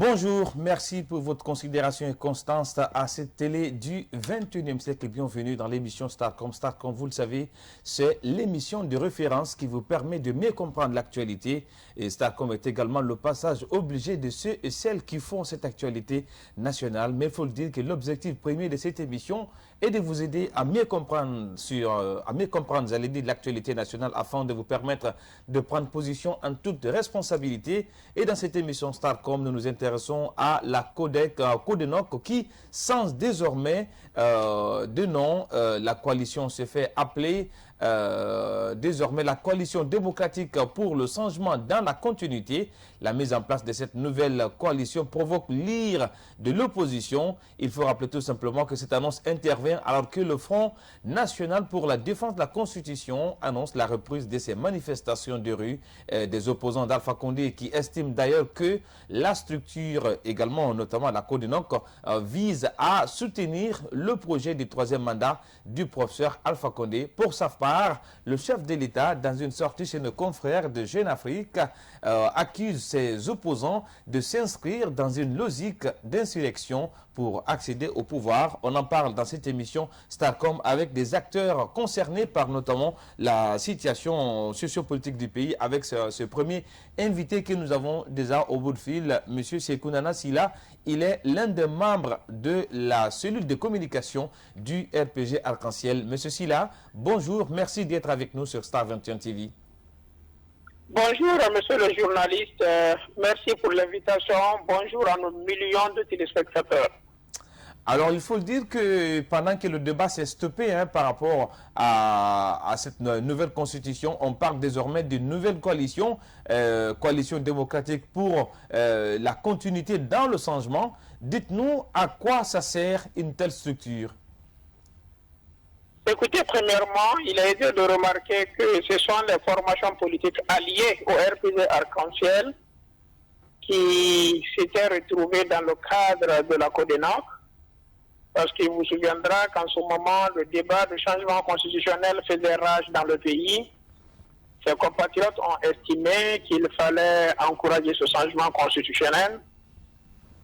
Bonjour, merci pour votre considération et constance à cette télé du 21e siècle et bienvenue dans l'émission Starcom. Starcom, vous le savez, c'est l'émission de référence qui vous permet de mieux comprendre l'actualité. Et Starcom est également le passage obligé de ceux et celles qui font cette actualité nationale. Mais il faut le dire que l'objectif premier de cette émission est de vous aider à mieux comprendre j'allais dire, l'actualité nationale afin de vous permettre de prendre position en toute responsabilité. Et dans cette émission Starcom, nous nous intéressons à la Codenoc qui change désormais de nom. La coalition se fait appeler désormais la coalition démocratique pour le changement dans la continuité. La mise en place de cette nouvelle coalition provoque l'ire de l'opposition. Il faut rappeler tout simplement que cette annonce intervient alors que le Front national pour la défense de la Constitution annonce la reprise de ces manifestations de rue des opposants d'Alpha Condé qui estiment d'ailleurs que la structure également, notamment la Codenoc, vise à soutenir le projet du troisième mandat du professeur Alpha Condé. Pour sa part, le chef de l'État, dans une sortie chez nos confrères de Jeune Afrique, accuse ses opposants de s'inscrire dans une logique d'insurrection pour accéder au pouvoir. On en parle dans cette émission Starcom avec des acteurs concernés par notamment la situation sociopolitique du pays avec ce premier invité que nous avons déjà au bout de fil, M. Sekounana Silla. Il est l'un des membres de la cellule de communication du RPG Arc-en-Ciel. M. Silla, bonjour, merci d'être avec nous sur Star 21 TV. Bonjour, monsieur le journaliste. Merci pour l'invitation. Bonjour à nos millions de téléspectateurs. Alors, il faut le dire que pendant que le débat s'est stoppé par rapport à cette nouvelle constitution, on parle désormais d'une nouvelle coalition, coalition démocratique pour la continuité dans le changement. Dites-nous à quoi ça sert une telle structure? Écoutez, premièrement, il a été de remarquer que ce sont les formations politiques alliées au RPG Arc-en-Ciel qui s'étaient retrouvées dans le cadre de la Codenoc. Parce qu'il vous souviendra qu'en ce moment, le débat de changement constitutionnel faisait rage dans le pays. Ses compatriotes ont estimé qu'il fallait encourager ce changement constitutionnel.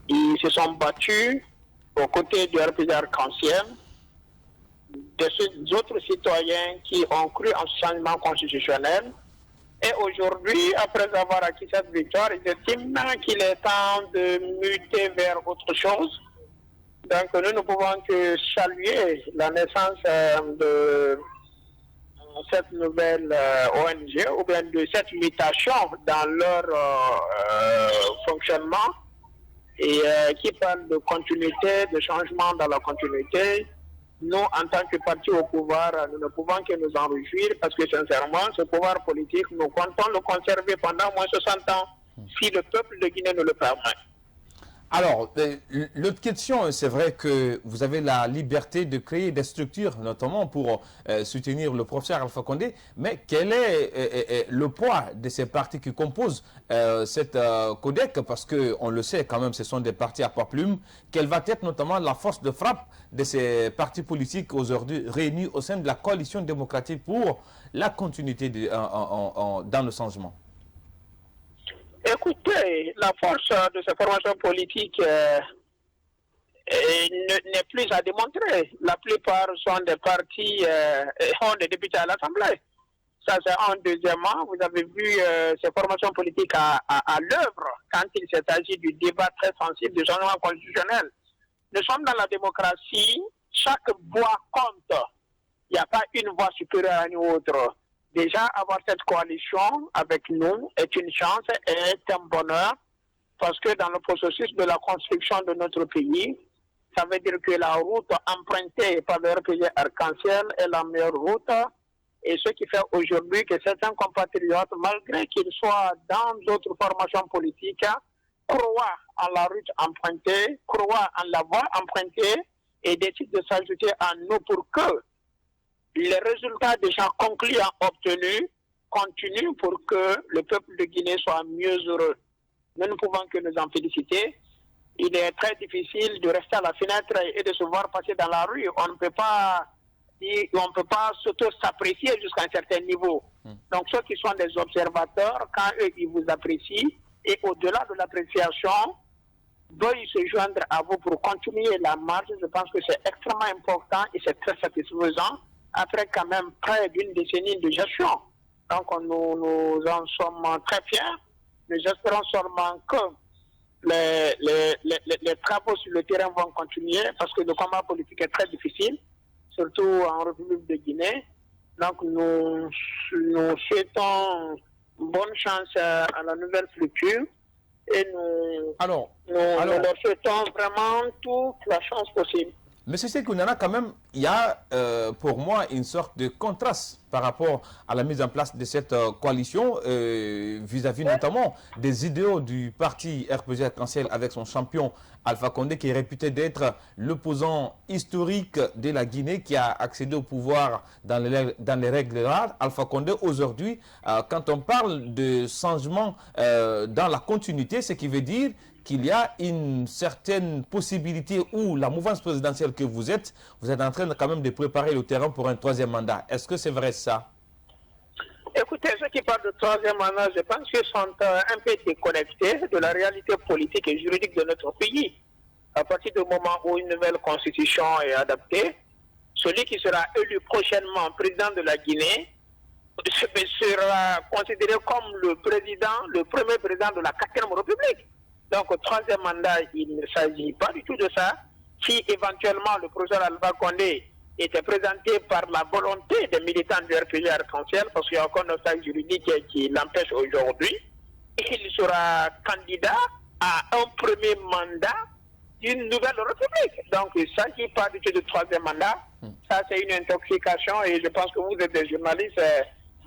Ils se sont battus aux côtés du RPG Arc-en-Ciel, des autres citoyens qui ont cru en ce changement constitutionnel. Et aujourd'hui, après avoir acquis cette victoire, ils estiment qu'il est temps de muter vers autre chose. Donc nous ne pouvons que saluer la naissance de cette nouvelle ONG ou bien de cette mutation dans leur fonctionnement et qui parle de continuité, de changement dans la continuité. Nous, en tant que parti au pouvoir, nous ne pouvons que nous en réjouir parce que sincèrement, ce pouvoir politique, nous comptons le conserver pendant moins de 60 ans si le peuple de Guinée nous le permet. Alors, l'autre question, c'est vrai que vous avez la liberté de créer des structures, notamment pour soutenir le professeur Alpha Condé, mais quel est le poids de ces partis qui composent cette Codec? Parce qu'on le sait quand même, ce sont des partis à pas plume. Quelle va être notamment la force de frappe de ces partis politiques aujourd'hui réunis au sein de la coalition démocratique pour la continuité dans le changement? Écoutez, la force de ces formations politiques n'est plus à démontrer. La plupart sont des partis, ont des députés à l'Assemblée. Ça, c'est un. Deuxièmement, vous avez vu ces formations politiques à l'œuvre quand il s'agit du débat très sensible du changement constitutionnel. Nous sommes dans la démocratie, chaque voix compte. Il n'y a pas une voix supérieure à une autre. Déjà, avoir cette coalition avec nous est une chance et est un bonheur parce que dans le processus de la construction de notre pays, ça veut dire que la route empruntée par le RPG Arc-en-Ciel est la meilleure route et ce qui fait aujourd'hui que certains compatriotes, malgré qu'ils soient dans d'autres formations politiques, croient en la route empruntée, croient en la voie empruntée et décident de s'ajouter à nous pour que les résultats déjà conclus et obtenus continuent pour que le peuple de Guinée soit mieux heureux. Nous ne pouvons que nous en féliciter. Il est très difficile de rester à la fenêtre et de se voir passer dans la rue. On ne peut pas s'apprécier jusqu'à un certain niveau. Donc ceux qui sont des observateurs, quand eux ils vous apprécient, et au-delà de l'appréciation, veuille se joindre à vous pour continuer la marche. Je pense que c'est extrêmement important et c'est très satisfaisant après quand même près d'une décennie de gestion. Donc nous en sommes très fiers. Nous espérons seulement que les travaux sur le terrain vont continuer parce que le combat politique est très difficile, surtout en République de Guinée. Donc nous souhaitons bonne chance à la nouvelle structure et nous leur souhaitons vraiment toute la chance possible. Mais c'est qu'on en a quand même, il y a pour moi une sorte de contraste par rapport à la mise en place de cette coalition vis-à-vis notamment des idéaux du parti RPG Arc-en-Ciel avec son champion Alpha Condé qui est réputé d'être l'opposant historique de la Guinée qui a accédé au pouvoir dans les règles rares. Alpha Condé aujourd'hui, quand on parle de changement dans la continuité, ce qui veut dire qu'il y a une certaine possibilité où la mouvance présidentielle que vous êtes en train quand même de préparer le terrain pour un troisième mandat. Est-ce que c'est vrai ça? Écoutez, ceux qui parlent de troisième mandat, je pense qu'ils sont un peu déconnectés de la réalité politique et juridique de notre pays. À partir du moment où une nouvelle constitution est adaptée, celui qui sera élu prochainement président de la Guinée sera considéré comme le premier président de la 4e République. Donc, au troisième mandat, il ne s'agit pas du tout de ça. Si éventuellement le professeur Alpha Condé était présenté par la volonté des militants du RPG Arc-en-Ciel, parce qu'il n'y a aucun obstacle juridique qui l'empêche aujourd'hui, il sera candidat à un premier mandat d'une nouvelle république. Donc, il ne s'agit pas du tout de troisième mandat. Ça, c'est une intoxication et je pense que vous êtes des journalistes,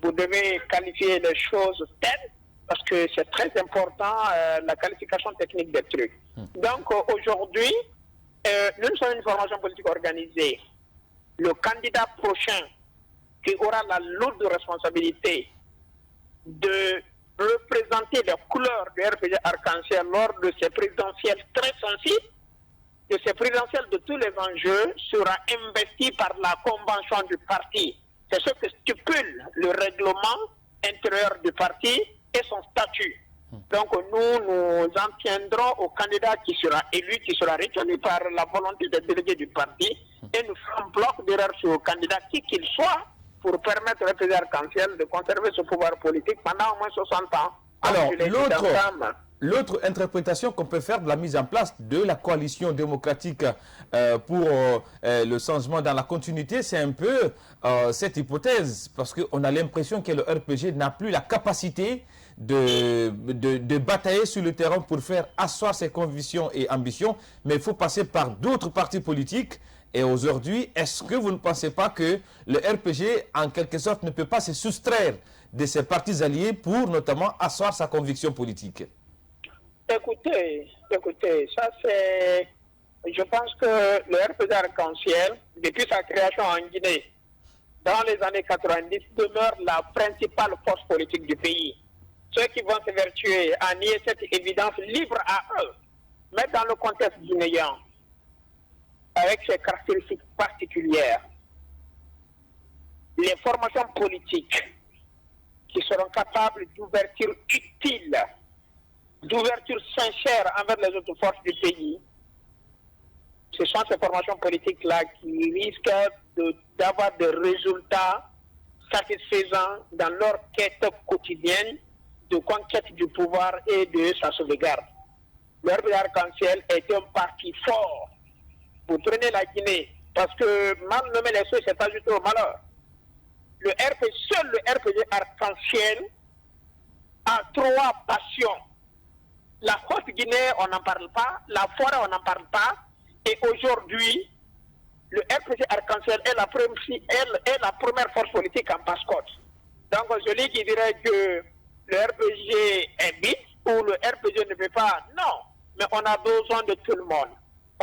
vous devez qualifier les choses telles parce que c'est très important, la qualification technique des trucs. Donc, aujourd'hui, nous sommes une formation politique organisée. Le candidat prochain qui aura la lourde responsabilité de représenter les couleurs du RPG Arc-en-Ciel lors de ces présidentielles très sensibles, de ces présidentielles de tous les enjeux, sera investi par la convention du parti. C'est ce que stipule le règlement intérieur du parti et son statut. Donc nous en tiendrons au candidat qui sera élu, qui sera retenu par la volonté des délégués du parti et nous ferons bloc derrière ce candidat qui qu'il soit pour permettre au président Arc-en-Ciel de conserver ce pouvoir politique pendant au moins 60 ans. Alors, l'autre interprétation qu'on peut faire de la mise en place de la coalition démocratique pour le changement dans la continuité, c'est un peu cette hypothèse, parce qu'on a l'impression que le RPG n'a plus la capacité de batailler sur le terrain pour faire asseoir ses convictions et ambitions, mais il faut passer par d'autres partis politiques. Et aujourd'hui, est-ce que vous ne pensez pas que le RPG, en quelque sorte, ne peut pas se soustraire de ses partis alliés pour notamment asseoir sa conviction politique? Écoutez, ça c'est... Je pense que le RPG Arc-en-Ciel, depuis sa création en Guinée, dans les années 90, demeure la principale force politique du pays. Ceux qui vont se vertuer à nier cette évidence libre à eux, mais dans le contexte guinéen, avec ses caractéristiques particulières, les formations politiques qui seront capables d'ouverture utile, d'ouverture sincère envers les autres forces du pays, ce sont ces formations politiques-là qui risquent d'avoir des résultats satisfaisants dans leur quête quotidienne de conquête du pouvoir et de sa sauvegarde. Le RPG Arc-en-Ciel est un parti fort. Vous prenez la Guinée, parce que mal nommer les choses, c'est pas ajouter au malheur. Seul le RPG Arc-en-Ciel a 3 passions. La Haute-Guinée, on n'en parle pas. La forêt, on n'en parle pas. Et aujourd'hui, le RPG Arc-en-Ciel est la première force politique en passe-côte. Donc, celui qui dirait que le RPG est vide ou le RPG ne veut pas, non. Mais on a besoin de tout le monde.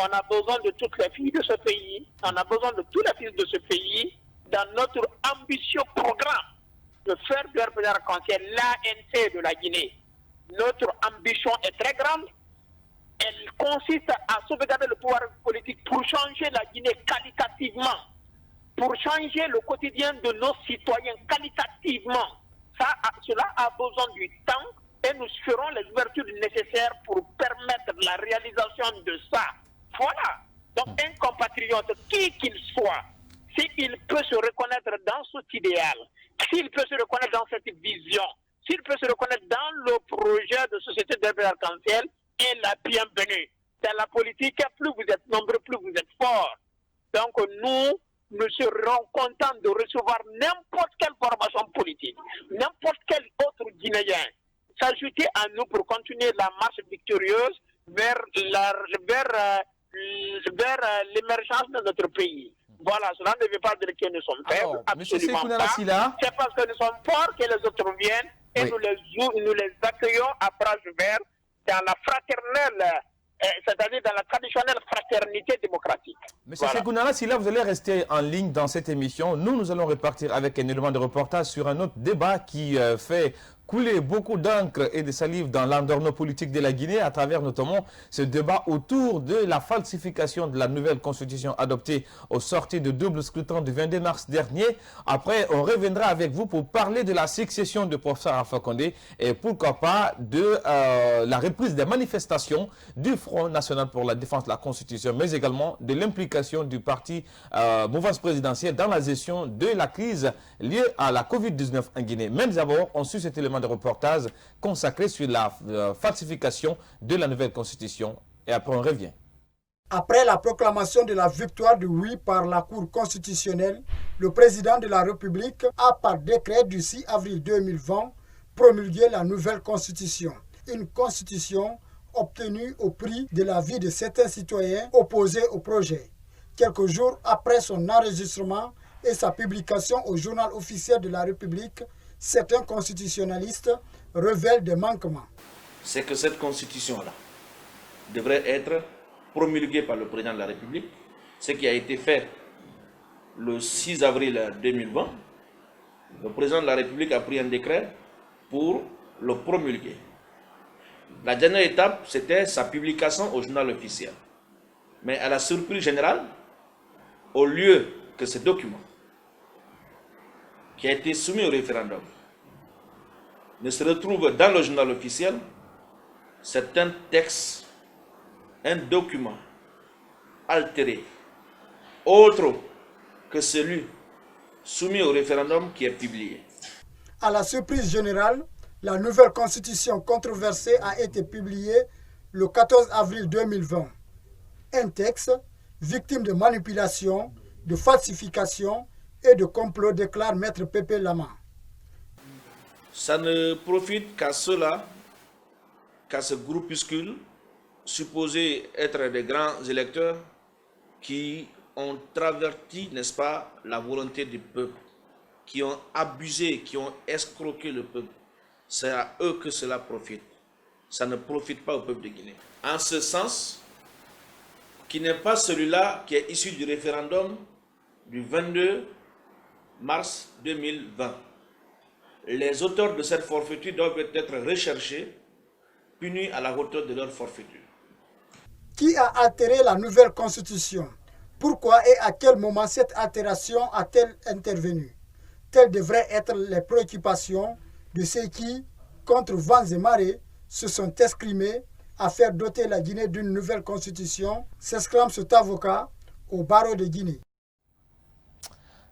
On a besoin de toutes les filles de ce pays. On a besoin de tous les fils de ce pays dans notre ambitieux programme de faire du RPG Arc-en-Ciel l'ANC de la Guinée. Notre ambition est très grande. Elle consiste à sauvegarder le pouvoir politique pour changer la Guinée qualitativement, pour changer le quotidien de nos citoyens qualitativement. Cela a besoin du temps et nous ferons les ouvertures nécessaires pour permettre la réalisation de ça. Voilà. Donc un compatriote, qui qu'il soit, s'il peut se reconnaître dans cet idéal, s'il peut se reconnaître dans cette vision, s'il peut se reconnaître dans le projet de société de arc-en-ciel, est la bienvenue. Dans la politique, plus vous êtes nombreux, plus vous êtes forts. Donc nous serons contents de recevoir n'importe quelle formation politique, n'importe quel autre Guinéen, s'ajouter à nous pour continuer la marche victorieuse vers l'émergence de notre pays. Voilà, cela ne veut pas dire que nous sommes faibles, absolument pas. C'est parce que nous sommes forts que les autres viennent et nous les accueillons à bras ouverts dans la fraternelle, c'est-à-dire dans la traditionnelle fraternité démocratique. Monsieur Sekounala, si là vous allez rester en ligne dans cette émission, nous allons repartir avec un élément de reportage sur un autre débat qui fait couler beaucoup d'encre et de salive dans l'endorno politique de la Guinée à travers notamment ce débat autour de la falsification de la nouvelle constitution adoptée au sortir de double scrutin du 22 mars dernier. Après, on reviendra avec vous pour parler de la succession de professeur Alpha Condé et pourquoi pas de la reprise des manifestations du Front National pour la défense de la Constitution, mais également de l'implication du parti mouvance présidentielle dans la gestion de la crise liée à la Covid-19 en Guinée. Même d'abord, on suit cet élément de reportage consacré sur la falsification de la nouvelle constitution et après on revient. Après la proclamation de la victoire du oui par la Cour constitutionnelle, le président de la République a par décret du 6 avril 2020 promulgué la nouvelle constitution. Une constitution obtenue au prix de la vie de certains citoyens opposés au projet. Quelques jours après son enregistrement et sa publication au journal officiel de la République, certains constitutionnalistes révèlent des manquements. C'est que cette constitution-là devrait être promulguée par le président de la République, ce qui a été fait le 6 avril 2020. Le président de la République a pris un décret pour le promulguer. La dernière étape, c'était sa publication au journal officiel. Mais à la surprise générale, au lieu que ce document qui a été soumis au référendum ne se retrouve dans le journal officiel, c'est un texte, un document altéré, autre que celui soumis au référendum qui est publié. À la surprise générale, la nouvelle constitution controversée a été publiée le 14 avril 2020. Un texte victime de manipulation, de falsification et de complot, déclare Maître Pépé Lama. Ça ne profite qu'à ceux-là, qu'à ce groupuscule, supposé être des grands électeurs, qui ont traverti, n'est-ce pas, la volonté du peuple, qui ont abusé, qui ont escroqué le peuple. C'est à eux que cela profite. Ça ne profite pas au peuple de Guinée. En ce sens, qui n'est pas celui-là qui est issu du référendum du 22 mars 2020. Les auteurs de cette forfaiture doivent être recherchés, punis à la hauteur de leur forfaiture. Qui a altéré la nouvelle constitution? Pourquoi et à quel moment cette altération a-t-elle intervenu? Telles devraient être les préoccupations de ceux qui, contre vents et marées, se sont escrimés à faire doter la Guinée d'une nouvelle constitution, s'exclame cet avocat au barreau de Guinée.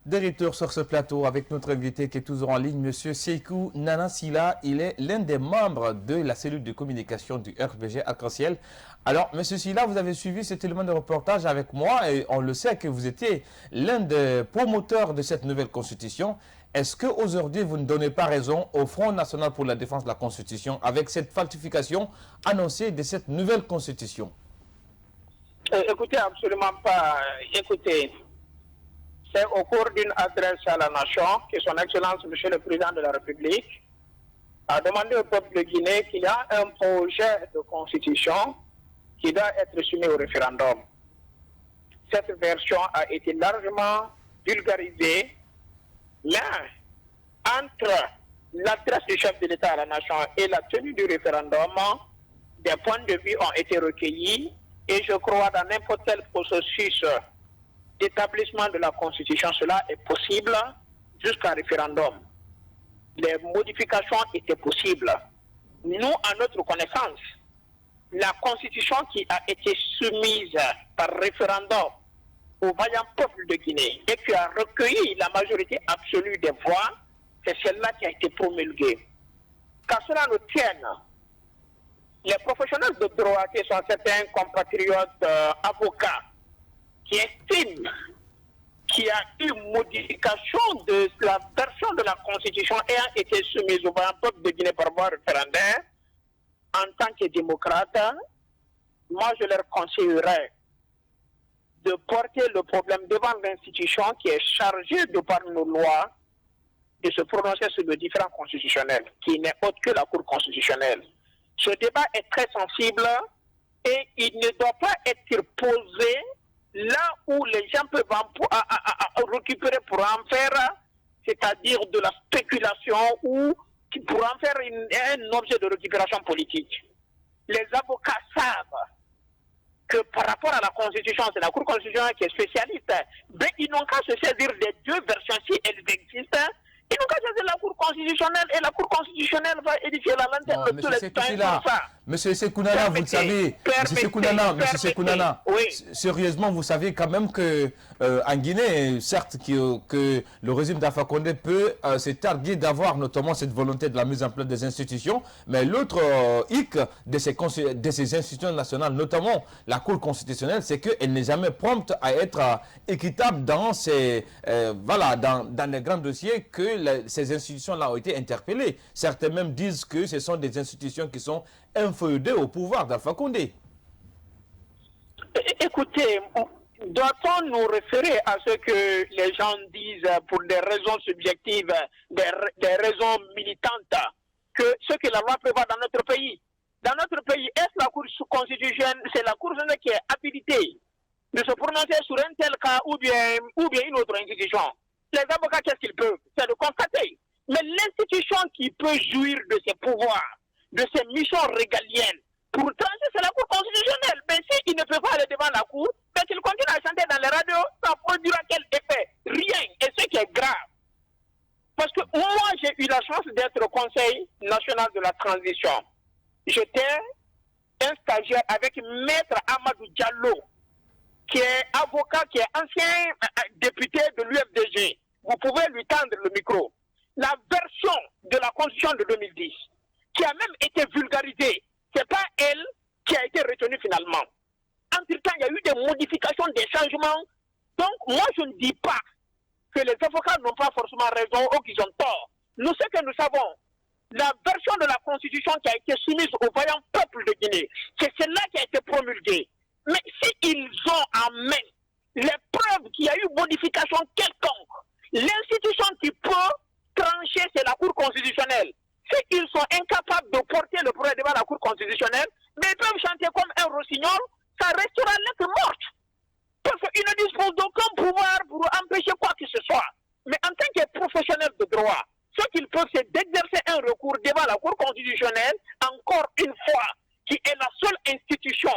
De retour sur ce plateau avec notre invité qui est toujours en ligne, M. Sékou Nana Sylla. Il est l'un des membres de la cellule de communication du RPG Arc-en-Ciel. Alors, M. Sylla, vous avez suivi cet élément de reportage avec moi et on le sait que vous étiez l'un des promoteurs de cette nouvelle constitution. Est-ce qu'aujourd'hui, vous ne donnez pas raison au Front National pour la défense de la Constitution avec cette falsification annoncée de cette nouvelle constitution? Écoutez, absolument pas. Écoutez, c'est au cours d'une adresse à la nation que son Excellence, Monsieur le Président de la République, a demandé au peuple de Guinée qu'il y a un projet de constitution qui doit être soumis au référendum. Cette version a été largement vulgarisée. Là, entre l'adresse du chef de l'État à la nation et la tenue du référendum, des points de vue ont été recueillis et je crois dans n'importe quel processus d'établissement de la Constitution, cela est possible jusqu'à référendum. Les modifications étaient possibles. nous, à notre connaissance, la constitution qui a été soumise par référendum au vaillant peuple de Guinée et qui a recueilli la majorité absolue des voix, c'est celle-là qui a été promulguée. Qu'à cela nous tienne, les professionnels de droit qui sont certains compatriotes avocats qui estiment qu'il y a eu modification de la version de la Constitution ayant été soumise au peuple de Guinée par voie référendaire, en tant que démocrate, moi je leur conseillerais de porter le problème devant l'institution qui est chargée de par nos lois de se prononcer sur le différend constitutionnel, qui n'est autre que la Cour constitutionnelle. Ce débat est très sensible et il ne doit pas être posé là où les gens peuvent récupérer pour en faire, c'est-à-dire de la spéculation ou pour en faire un objet de récupération politique. Les avocats savent que par rapport à la Constitution, c'est la Cour constitutionnelle qui est spécialiste, mais ils n'ont qu'à se saisir des deux versions si elles existent. Ils n'ont qu'à saisir la Cour constitutionnelle et la Cour constitutionnelle va édifier la lanterne de tous les citoyens comme ça. Monsieur Sekounana, vous le savez, Monsieur Sekounana, oui. Sérieusement, vous savez quand même que en Guinée, certes que le régime d'Alpha Condé peut se targuer d'avoir notamment cette volonté de la mise en place des institutions, mais l'autre hic de ces institutions nationales, notamment la Cour constitutionnelle, c'est qu'elle n'est jamais prompte à être équitable dans dans les grands dossiers que ces institutions-là ont été interpellées. Certains même disent que ce sont des institutions qui sont inféodées au pouvoir d'Alpha Condé. Écoutez, doit-on nous référer à ce que les gens disent pour des raisons subjectives, des raisons militantes, que ce que la loi prévoit dans notre pays? Dans notre pays, est-ce la Cour constitutionnelle, c'est la Cour constitutionnelle qui est habilitée de se prononcer sur un tel cas ou bien une autre institution? Les avocats, qu'est-ce qu'ils peuvent? C'est de constater. Mais l'institution qui peut jouir de ses pouvoirs, de ses missions régaliennes, pour trancher, c'est la Cour constitutionnelle. Mais s'il ne peut pas aller devant la Cour, mais qu'il continue à chanter dans les radios, ça produira quel effet? Rien. Et ce qui est grave. Parce que moi, j'ai eu la chance d'être au Conseil national de la transition. J'étais un stagiaire avec Maître Amadou Diallo, qui est avocat, qui est ancien député de l'UFDG. Vous pouvez lui tendre le micro. La version de la Constitution de 2010, qui a même été vulgarisée, ce n'est pas elle qui a été retenue finalement. Entre-temps, il y a eu des modifications, des changements. Donc, moi, je ne dis pas que les avocats n'ont pas forcément raison ou qu'ils ont tort. Nous, ce que nous savons, la version de la Constitution qui a été soumise au vaillant peuple de Guinée, c'est celle-là qui a été promulguée. Mais s'ils ont en main les preuves qu'il y a eu modification quelconque, l'institution qui peut trancher, c'est la Cour constitutionnelle. S'ils sont incapables de porter le projet devant la Cour constitutionnelle, mais ils peuvent chanter comme un rossignol, ça restera lettre morte. Parce qu'ils ne disposent d'aucun pouvoir pour empêcher quoi que ce soit. Mais en tant que professionnels de droit, ce qu'ils peuvent, c'est d'exercer un recours devant la Cour constitutionnelle, encore une fois, qui est la seule institution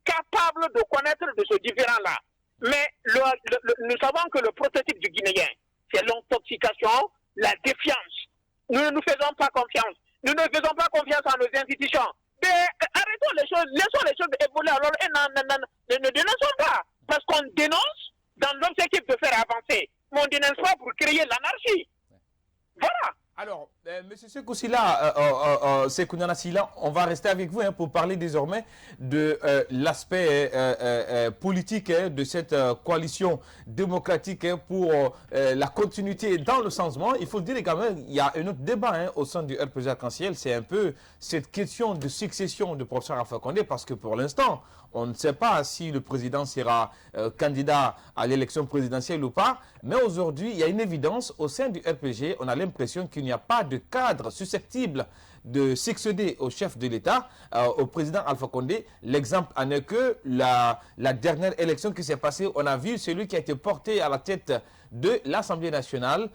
capable de connaître de ce différend-là. Mais nous savons que le prototype du Guinéen, c'est l'intoxication, la défiance. Nous ne nous faisons pas confiance. Nous ne faisons pas confiance à nos institutions. Mais arrêtons les choses, laissons les choses évoluer alors et ne dénonçons pas. Parce qu'on dénonce dans l'objectif de faire avancer. Mais on ne dénonce pas pour créer l'anarchie. Voilà. Alors, M. Sekou Sylla, Sekounana Sylla, on va rester avec vous pour parler désormais de l'aspect politique de cette coalition démocratique pour la continuité dans le changement. Il faut dire quand même il y a un autre débat au sein du RPG Arc-en-Ciel, c'est un peu cette question de succession du professeur Alpha Condé, parce que pour l'instant, on ne sait pas si le président sera candidat à l'élection présidentielle ou pas, mais aujourd'hui, il y a une évidence au sein du RPG, on a l'impression qu'il n'y a pas de cadre susceptible de succéder au chef de l'État, au président Alpha Condé. L'exemple en est que la dernière élection qui s'est passée, on a vu celui qui a été porté à la tête de l'Assemblée nationale,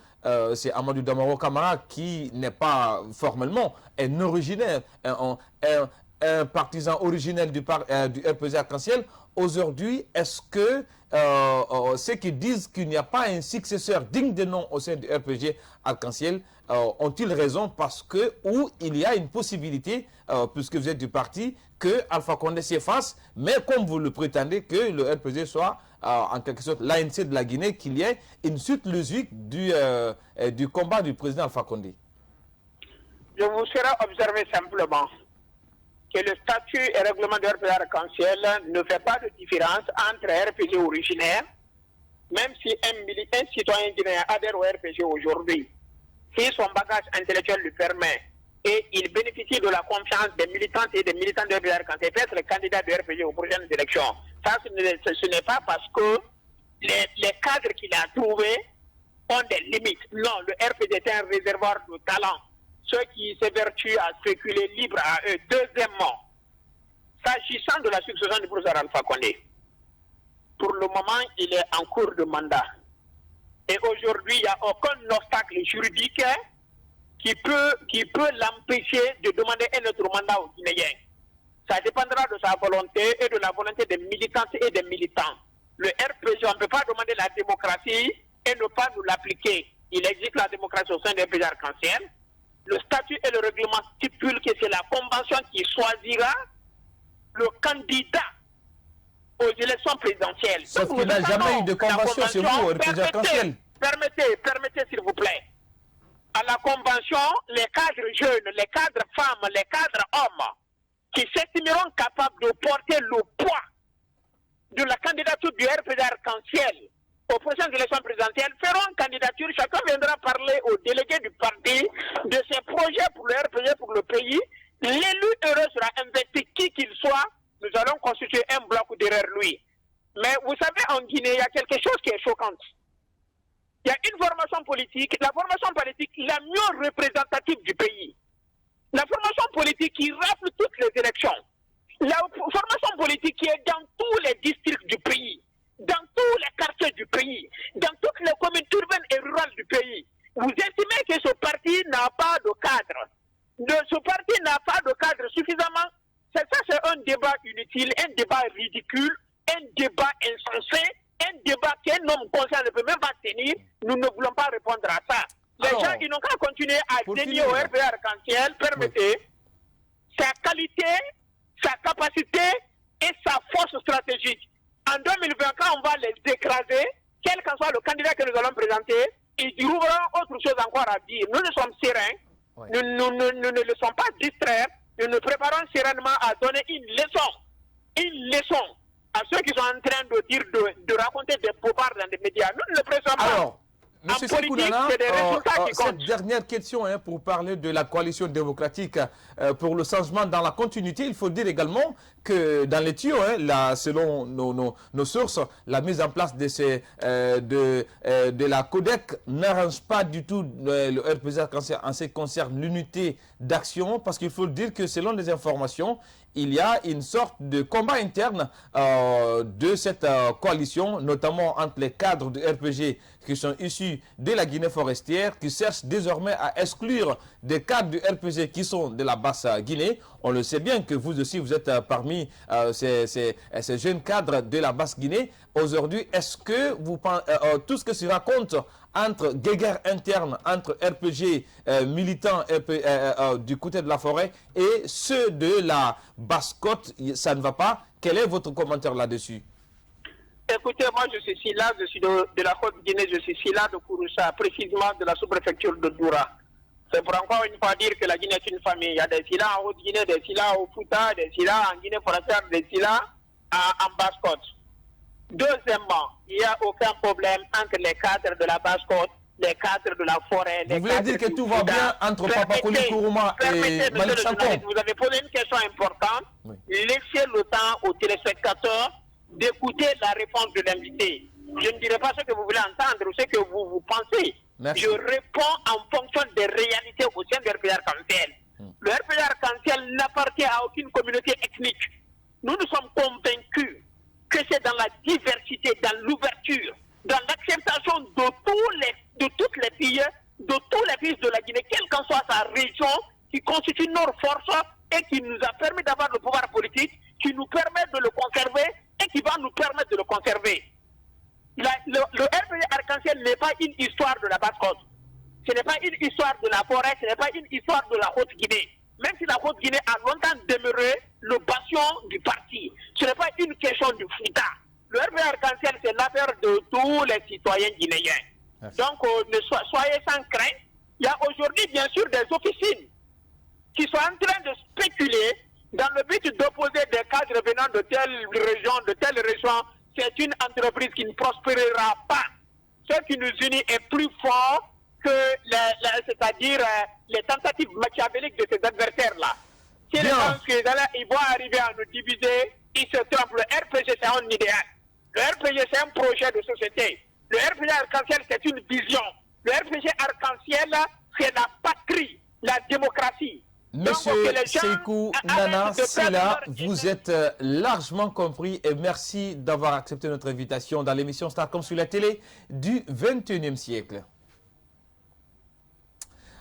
c'est Amadou Damaro Camara, qui n'est pas formellement un originaire, un partisan originel du RPG Arc-en-Ciel. Aujourd'hui, est-ce que ceux qui disent qu'il n'y a pas un successeur digne de nom au sein du RPG Arc-en-Ciel ont-ils raison parce que, ou il y a une possibilité, puisque vous êtes du parti, que Alpha Condé s'efface, mais comme vous le prétendez, que le RPG soit en quelque sorte l'ANC de la Guinée, qu'il y ait une suite logique du combat du président Alpha Condé? Je vous ferai observer simplement que le statut et règlement de RPG Arc-en-Ciel ne fait pas de différence entre RPG originaire, même si un citoyen guinéen adhère au RPG aujourd'hui, si son bagage intellectuel lui permet et il bénéficie de la confiance des militantes et des militants de RPG Arc-en-Ciel, peut être le candidat de RPG aux prochaines élections. Ça, ce n'est pas parce que les cadres qu'il a trouvés ont des limites. Non, le RPG est un réservoir de talent. Ceux qui s'évertuent à spéculer libre à eux. Deuxièmement, s'agissant de la succession du professeur Alpha Condé, pour le moment, il est en cours de mandat. Et aujourd'hui, il n'y a aucun obstacle juridique qui peut l'empêcher de demander un autre mandat aux Guinéens. Ça dépendra de sa volonté et de la volonté des militantes et des militants. Le RPG, on ne peut pas demander la démocratie et ne pas nous l'appliquer. Il existe la démocratie au sein du RPG Arc-en-Ciel. Le statut et le règlement stipulent que c'est la convention qui choisira le candidat aux élections présidentielles. Sauf qu'il n'a jamais eu de convention sur vous, au RPG Arc-en-Ciel. Permettez s'il vous plaît. À la convention, les cadres jeunes, les cadres femmes, les cadres hommes qui s'estimeront capables de porter le poids de la candidature du RPG Arc-en-Ciel aux prochaines élections présidentielles feront candidature. Chacun viendra parler aux délégués du parti de ses projets pour le RPG, pour le pays. L'élu heureux sera investi, qui qu'il soit. Nous allons constituer un bloc derrière lui. Mais vous savez, en Guinée, il y a quelque chose qui est choquant. Il y a une formation politique, la formation politique la mieux représentative du pays. La formation politique qui rafle toutes les élections. La formation politique qui est dans tous les districts du pays, dans tous les quartiers du pays, dans toutes les communes urbaines et rurales du pays. Vous estimez que ce parti n'a pas de cadre. Ce parti n'a pas de cadre suffisamment. Ça, c'est un débat inutile, un débat ridicule, un débat insensé, un débat qu'un homme conscient ne peut même pas tenir. Nous ne voulons pas répondre à ça. Les gens, ils n'ont qu'à continuer à dénier au RPG Arc-en-Ciel, permettez, sa qualité, sa capacité et sa force stratégique. En 2020, quand on va les écraser, quel que soit le candidat que nous allons présenter, ils trouveront autre chose encore à dire. Nous ne sommes sereins, nous ne le sommes pas distraits, nous nous préparons sereinement à donner une leçon à ceux qui sont en train de dire, de raconter des bobards dans les médias. Nous ne le pressons pas. Alors, Monsieur Sekounana, cette dernière question pour parler de la coalition démocratique pour le changement dans la continuité, il faut dire également que dans les tuyaux, selon nos sources, la mise en place de la CODEC n'arrange pas du tout le RPG en ce qui concerne l'unité d'action, parce qu'il faut dire que selon les informations, il y a une sorte de combat interne de cette coalition, notamment entre les cadres du RPG qui sont issus de la Guinée forestière, qui cherchent désormais à exclure des cadres du RPG qui sont de la basse Guinée. On le sait bien que vous aussi, vous êtes parmi ces jeunes cadres de la basse Guinée. Aujourd'hui, est-ce que tout ce que se raconte entre guéguerres internes, entre RPG militants du côté de la forêt et ceux de la basse-côte, ça ne va pas? Quel est votre commentaire là-dessus? Écoutez, moi je suis Sila, je suis de la Côte-Guinée, je suis Sila de Kouroussa, précisément de la sous-préfecture de Doura. C'est pour encore une fois dire que la Guinée est une famille. Il y a des Sila en Haute-Guinée, des Sila au Fouta, des Sila en Guinée forestière, des Sila en basse-côte. Deuxièmement, il n'y a aucun problème entre les cadres de la basse-côte, les cadres de la forêt. Vous voulez dire que tout va bien entre Papakouli Kourouma et Malik Santon? Vous avez posé une question importante. Oui. Laissez le temps aux téléspectateurs d'écouter la réponse de l'invité. Je ne dirai pas ce que vous voulez entendre ou ce que vous pensez. Merci. Je réponds en fonction des réalités au sein du RPG Arc-en-Ciel. Le RPG Arc-en-Ciel n'appartient à aucune communauté ethnique. Nous sommes convaincus que c'est dans la diversité, dans l'ouverture, dans l'acceptation de toutes les filles, de tous les fils de la Guinée, quelle qu'en soit sa région, qui constitue notre force et qui nous a permis d'avoir le pouvoir politique, qui nous permet de le conserver et qui va nous permettre de le conserver. Le RPG Arc-en-Ciel n'est pas une histoire de la Basse-Côte. Ce n'est pas une histoire de la forêt, ce n'est pas une histoire de la Haute-Guinée. Même si la Haute-Guinée a longtemps demeuré le bastion du parti. Ce n'est pas une question de Fouta. Le RPG Arc-en-Ciel, c'est l'affaire de tous les citoyens guinéens. Merci. Donc, soyez sans crainte. Il y a aujourd'hui, bien sûr, des officines qui sont en train de spéculer dans le but d'opposer des cadres venant de telle région. C'est une entreprise qui ne prospérera pas. Ce qui nous unit est plus fort que c'est-à-dire les tentatives machiavéliques de ces adversaires-là. Si les gens ils vont arriver à nous diviser, ils se trompent. Le RPG, c'est un idéal. Le RPG, c'est un projet de société. Le RPG Arc-en-Ciel, c'est une vision. Le RPG Arc-en-Ciel, c'est la patrie, la démocratie. Monsieur Sékou Nana Sylla, vous êtes largement compris et merci d'avoir accepté notre invitation dans l'émission Starcom sur la télé du 21e siècle.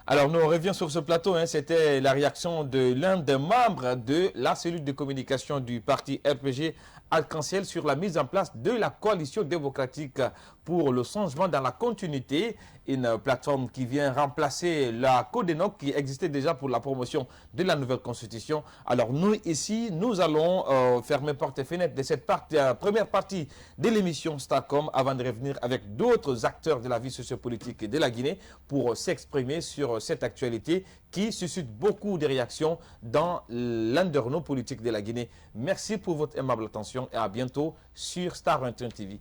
Alors, nous revenons sur ce plateau. C'était la réaction de l'un des membres de la cellule de communication du parti RPG Arc-en-Ciel sur la mise en place de la coalition démocratique pour le changement dans la continuité, une plateforme qui vient remplacer la Codenoc qui existait déjà pour la promotion de la nouvelle constitution. Alors nous ici, nous allons fermer portes et fenêtres de cette première partie de l'émission Starcom avant de revenir avec d'autres acteurs de la vie sociopolitique de la Guinée pour s'exprimer sur cette actualité qui suscite beaucoup de réactions dans l'environnement politique de la Guinée. Merci pour votre aimable attention et à bientôt sur Star 21 TV.